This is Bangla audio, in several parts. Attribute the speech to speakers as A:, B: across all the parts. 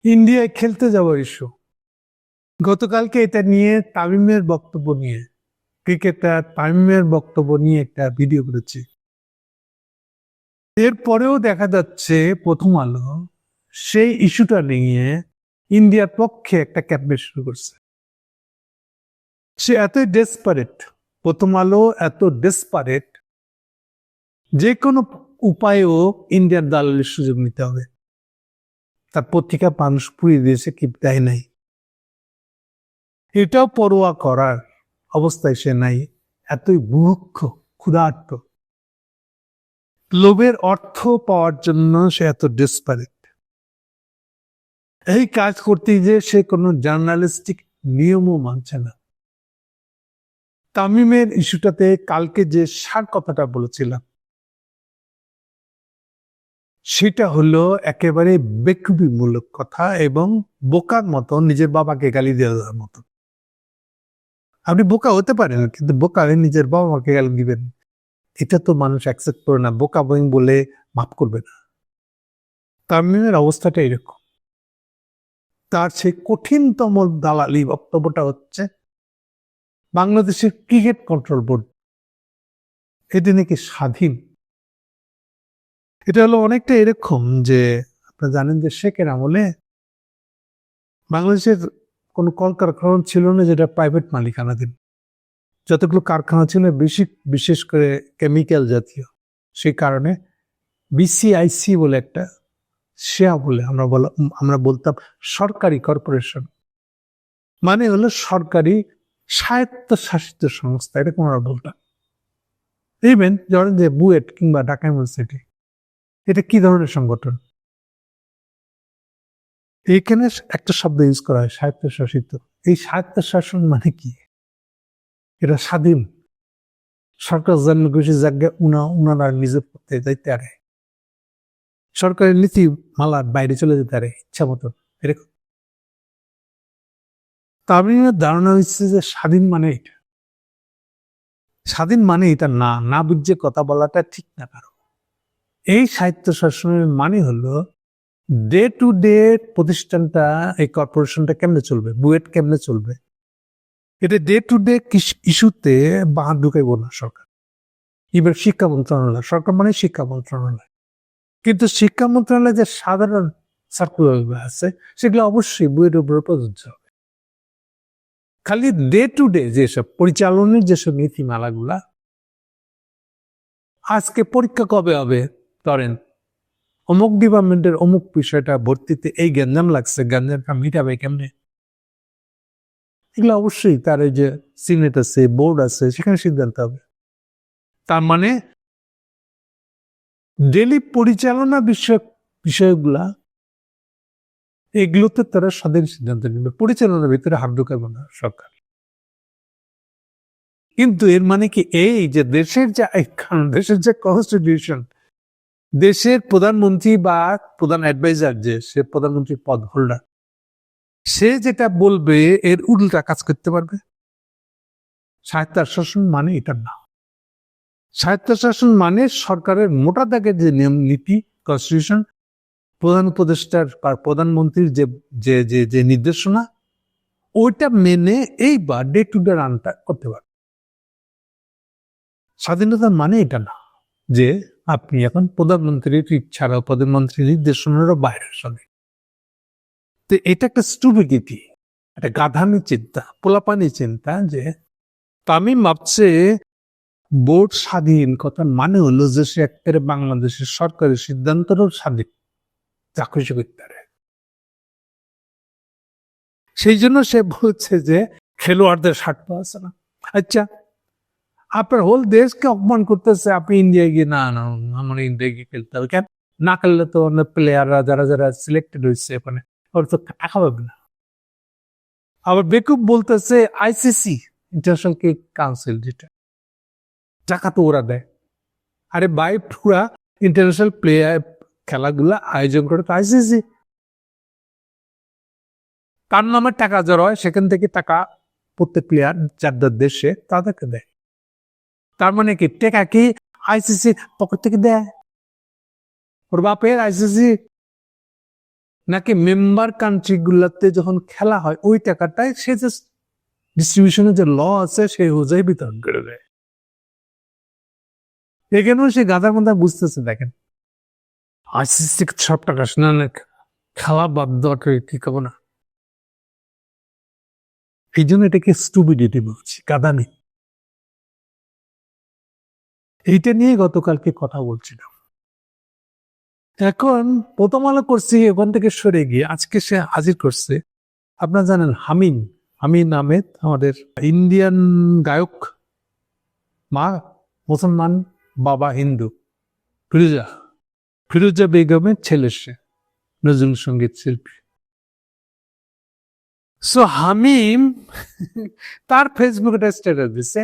A: ইন্ডিয়ায় খেলতে যাওয়ার ইস্যু। গতকালকে এটা নিয়ে তামিমের বক্তব্য নিয়ে, ক্রিকেটার তামিমের বক্তব্য নিয়ে একটা ভিডিও করেছি। এরপরেও দেখা যাচ্ছে প্রথম আলো সেই ইস্যুটা নিয়ে ইন্ডিয়ার পক্ষে একটা ক্যাম্পেইন শুরু করছে। সে এতই ডেসপারেট, প্রথম আলো এত ডেসপারেট, যে কোনো উপায়েও ইন্ডিয়ার দালালির সুযোগ নিতে হবে। তার পত্রিকা মানুষ পুড়িয়ে দিয়েছে, কি দেয় নাই, এটাও পরোয়া করার অবস্থায় সে নাই। এতই বুভুক্ষ, ক্ষুধার্ত, লোভের অর্থ পাওয়ার জন্য সে এত ডেসপারেট। এই কাজ করতে যে সে কোনো জার্নালিস্টিক নিয়মও মানছে না। তামিমের ইস্যুটাতে কালকে যে সার কথাটা বলেছিলাম, সেটা হলো একেবারে বেকুবিমূলক কথা এবং বোকার মতো নিজের বাবাকে গালি দেওয়ার মতো। আপনি বোকা হতে পারেন, কিন্তু বোকা হয়ে নিজের বাবা মাকে গালি দিবেন, এটা তো মানুষ অ্যাকসেপ্ট করে না, বোকা বইং বলে মাফ করবে না। তামিমের অবস্থাটা এরকম। তার সেই কঠিনতম দালালি বক্তব্যটা হচ্ছে বাংলাদেশের ক্রিকেট কন্ট্রোল বোর্ড এটি নাকি স্বাধীন। এটা হলো অনেকটা এরকম যে আপনারা জানেন যে শেখের আমলে বাংলাদেশের কোনো কলকারখানা ছিল না যেটা প্রাইভেট মালিকানাধীন। যতগুলো কারখানা ছিল বিশেষ করে কেমিক্যাল জাতীয়, সেই কারণে বিসিআইসি বলে একটা শেয়া বলে আমরা বলতাম সরকারি কর্পোরেশন, মানে হলো সরকারি স্বায়ত্তশাসিত সংস্থা, এরকম আমরা বলতাম। ইভেন ধরেন যে বুয়েট কিংবা ঢাকা ইউনিভার্সিটি, এটা কি ধরনের সংগঠন? এইখানে একটা শব্দ ইউজ করা হয়, স্বায়ত্তশাসিত। এই স্বায়ত্তশাসন মানে কি? এটা স্বাধীন, সরকার জন্ম খুশি জায়গায় উনারা নিজের পথে যাইতে পারে, সরকারের নীতি মালার বাইরে চলে যেতে পারে ইচ্ছা মতো, এরকম। তামিমের ধারণা হচ্ছে যে স্বাধীন মানে এটা, স্বাধীন মানে এটা না, না বুঝে কথা বলাটা ঠিক না কারো। এই স্বায়ত্তশাসনের মানে হলো ডে টু ডে প্রতিষ্ঠানটা, এই কর্পোরেশনটা কেমনে চলবে, বুয়েট কেমনে চলবে, এটা ডে টু ডে ইস্যুতে বাহাত ঢুকাইব না সরকার। এবার শিক্ষা মন্ত্রণালয়, সরকার মানে শিক্ষা মন্ত্রণালয়, কিন্তু শিক্ষা মন্ত্রণালয়ে যে সাধারণ সার্কুলার আছে সেগুলো অবশ্যই বুয়েটের উপরে প্রযোজ্য হবে। খালি ডে টু ডে যেসব পরিচালনের যেসব নীতিমালাগুলা, আজকে পরীক্ষা কবে হবে ধরেন, অমুক ডিপার্টমেন্টের অমুক বিষয়টা ভর্তিতে এই গ্যাঞ্জাম লাগছে, গ্যাঞ্জামটা মিটাবে কেমনে, এগুলো অবশ্যই তার এই যে সিনেট আছে, বোর্ড আছে, সেখানে সিদ্ধান্ত হবে। তার মানে ডেলি পরিচালনা বিষয়গুলা এগুলোতে তারা স্বাধীন সিদ্ধান্ত নেবে, পরিচালনার ভিতরে হাত ঢুকাবে না সরকার। কিন্তু এর মানে কি এই যে দেশের যে কনস্টিটিউশন, দেশের প্রধানমন্ত্রী বা প্রধান অ্যাডভাইজার, যে সে প্রধানমন্ত্রীর পদ হোল্ডার, সে যেটা বলবে এর উল্টা কাজ করতে পারবে? স্বায়ত্তশাসন মানে এটা না। স্বায়ত্তশাসন মানে সরকারের মোটা দাগের যে নিয়ম নীতি, কনস্টিটিউশন, প্রধান উপদেষ্টার বা প্রধানমন্ত্রীর যে যে যে যে নির্দেশনা, ওইটা মেনে এইবার ডে টু ডে রানটা করতে পারবে। স্বাধীনতা মানে এটা না যে আপনি এখন প্রধানমন্ত্রীর ইচ্ছারা প্রধানমন্ত্রীর নির্দেশনারও বাইরের স্বাধীন। তো এটা একটা স্টুপিডিটি, একটা গাধামি চিন্তা, পোলাপানি চিন্তা, যে তামিম ভাবছে বোর্ড স্বাধীন, কথা মানে হলো যে সে একেবারে বাংলাদেশের সরকারের সিদ্ধান্তেরও স্বাধীন, যা খুশি করতে পারে। সেই জন্য সে বলছে যে খেলোয়াড়দের স্বার্থ আছে না। আচ্ছা, আপনার হোল দেশকে অপমান করতেছে, আপনি ইন্ডিয়ায় গিয়ে না না আমার ইন্ডিয়ায় গিয়ে খেলতে হবে কেন? না খেললে তো অনেক প্লেয়াররা যারা যারা সিলেক্টেড হয়েছে ওখানে, ওরা তো টাকা পাবে না। আবার বেকুব বলতেছে আইসিসি, ইন্টারন্যাশনাল ক্রিকেট কাউন্সিল, যেটা টাকা তো ওরা দেয়। আরে ভাই, পুরা ইন্টারন্যাশনাল প্লেয়ার খেলাগুলা আয়োজন করে তো আইসিসি, তার নামে টাকা জড়ো হয়, সেখান থেকে টাকা প্রত্যেক প্লেয়ার যার দেশে তাদেরকে দেয়। তার মানে কি টাকা কি আইসিসি পকেট থেকে দেয়? ওর বাপের আইসিসি নাকি মেম্বার কান্ট্রি গুলাতে যখন খেলা হয় ওই টাকাটাই সে যে ডিস্ট্রিবিউশনের যে ল আছে সেই অনুযায়ী বিতরণ করে দেয়। এখানেও সে গাদার মধ্যে বুঝতেছে, দেখেন আইসিসি সব টাকা শুনে খেলা বাদ দেওয়াটা ঠিক হবে না। এই জন্য এটাকে স্টুপিডিটি বলছি, কাদানি। এইটা নিয়ে গতকালকে কথা বলছিলাম। এখন প্রথম আলো করছি, ওখান থেকে সরে গিয়ে আজকে সে হাজির করছে, আপনারা জানেন হামিন আহমেদ, আমাদের ইন্ডিয়ান গায়ক, মা মুসলমান, বাবা হিন্দু, ফিরোজা বেগমের ছেলে, সে নজরুল সঙ্গীত শিল্পী। সো হামিম তার ফেসবুকে একটা স্ট্যাটাস দিচ্ছে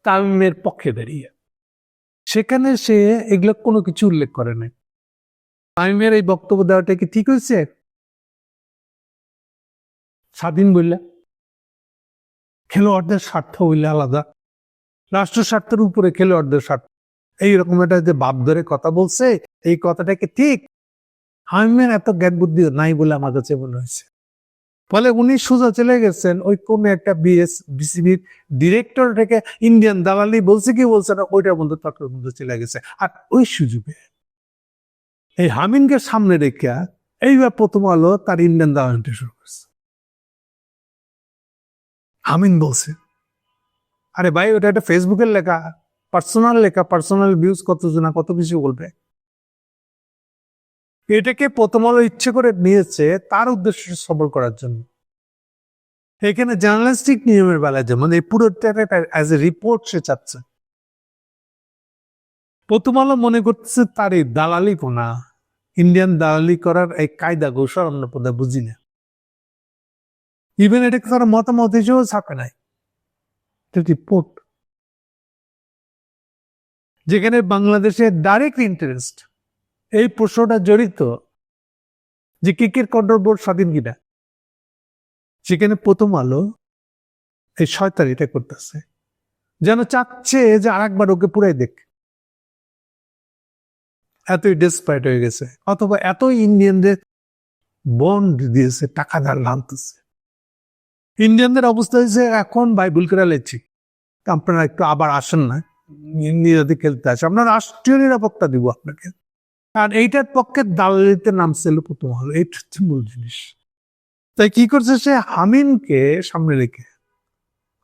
A: তামিমের পক্ষে দাঁড়িয়ে। সেখানে সে এগুলো কোনো কিছু উল্লেখ করে নাই। তামিমের এই বক্তব্য দেওয়াটা কি ঠিক হয়েছে? স্বাধীন বললে, খেলোয়াড়দের স্বার্থ হইলে আলাদা, রাষ্ট্র স্বার্থের উপরে খেলোয়াড়দের স্বার্থ, এইরকম একটা যে বাপ ধরে কথা বলছে, এই কথাটা কি ঠিক? হামিমের এত জ্ঞান বুদ্ধি নাই বলে আমার কাছে মনে হয়েছে। ফলে উনি সোজা চলে গেছেন ওই কোন একটা বিসিবির ডিরেক্টর থেকে ইন্ডিয়ান দালালি বলছে কি বলছে না, ওইটার মধ্যে তর্কের মধ্যে চলে গেছে। আর ওই সুযোগে এই হামিনকে সামনে রেখে এইবার প্রথম আলো তার ইন্ডিয়ান দালালিটা শুরু করছে। হামিন বলছে, আরে ভাই ওটা একটা ফেসবুকের লেখা, পার্সোনাল ভিউজ, কত কিছু বলবে। এটাকে প্রথম আলো ইচ্ছে করে নিয়েছে তার উদ্দেশ্য সফল করার জন্য। এখানে জার্নালিস্টিক নিয়মের বেলায় যেমন এই পুরোটা অ্যাজ এ রিপোর্ট সে চাচ্ছে। প্রথম আলো মনে করতেছে তার এই দালালি কোনা, ইন্ডিয়ান দালালি করার এই কায়দা কৌশল আমরা পদে বুঝি না। ইভেন এটাকে তারা মতামত হিসেবেও ছাপে নাই, রিপোর্ট, যেখানে বাংলাদেশের ডাইরেক্ট ইন্টারেস্ট এই প্রশ্নটা জড়িত যে ক্রিকেট কন্ট্রোল বোর্ড স্বাধীন কিনা। সেখানে প্রথম আলো এই শয়তানিটা করতেছে, যেন চাচ্ছে যে আরেকবার ওকে পুরাই দেখ। এতই ডেসপারেট হয়ে গেছে, অথবা এতই ইন্ডিয়ানদের বন্ড দিয়েছে, টাকা ধার লানতেছে। ইন্ডিয়ানদের অবস্থা হয়েছে এখন বাইবুল করে লেছি, আপনারা একটু আবার আসেন না, নিজেদের খেলতে আসে, আপনার রাষ্ট্রীয় নিরাপত্তা দিব আপনাকে। আর এইটার পক্ষে দালালিতে নামছিল প্রথম আলো, এইটা হচ্ছে মূল জিনিস। তাই কি করছে সে, হামিনকে সামনে রেখে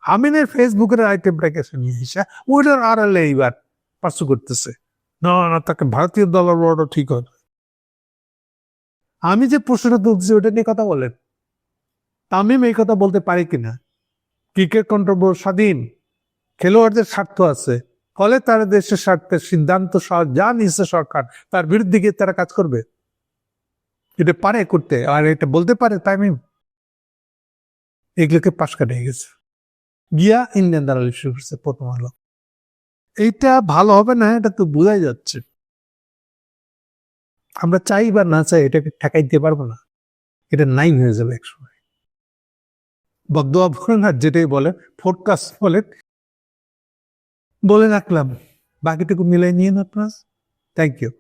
A: হামিনের ফেসবুকের আইটেমটাকে নিয়ে এসে ওইটার আড়ালে এইবার পার্সু করতেছে, না তাকে ভারতীয় দলের বড় ঠিক হবে। আমি যে প্রশ্নটা তুলছি ওটা নিয়ে কথা বলেন, তামিম এই কথা বলতে পারে কিনা? ক্রিকেট কন্ট্রোল বোর্ড স্বাধীন, খেলোয়াড়দের স্বার্থ আছে, ফলে তারা দেশের স্বার্থের সিদ্ধান্ত যা নিচ্ছে সরকার তার বিরুদ্ধে গিয়ে তারা কাজ করবে, এটা পারে করতে, আর এটা বলতে পারে তামিম? এগুলোকে পাশ কাটিয়ে গেছে, গিয়া ইন্ডিয়ান দালালি শুরু করছে প্রথম আলো। এইটা ভালো হবে না, এটা তো বোঝাই যাচ্ছে। আমরা চাই বা না চাই এটাকে ঠেকাইতে পারবো না, এটা নাই হয়ে যাবে একসময়। বকদোয়া বলেন আর যেটাই বলেন, ফোরকাস্ট বলেন, বলে রাখলাম, বাকিটুকু মিলাই নিয়ে আপনার। Thank you.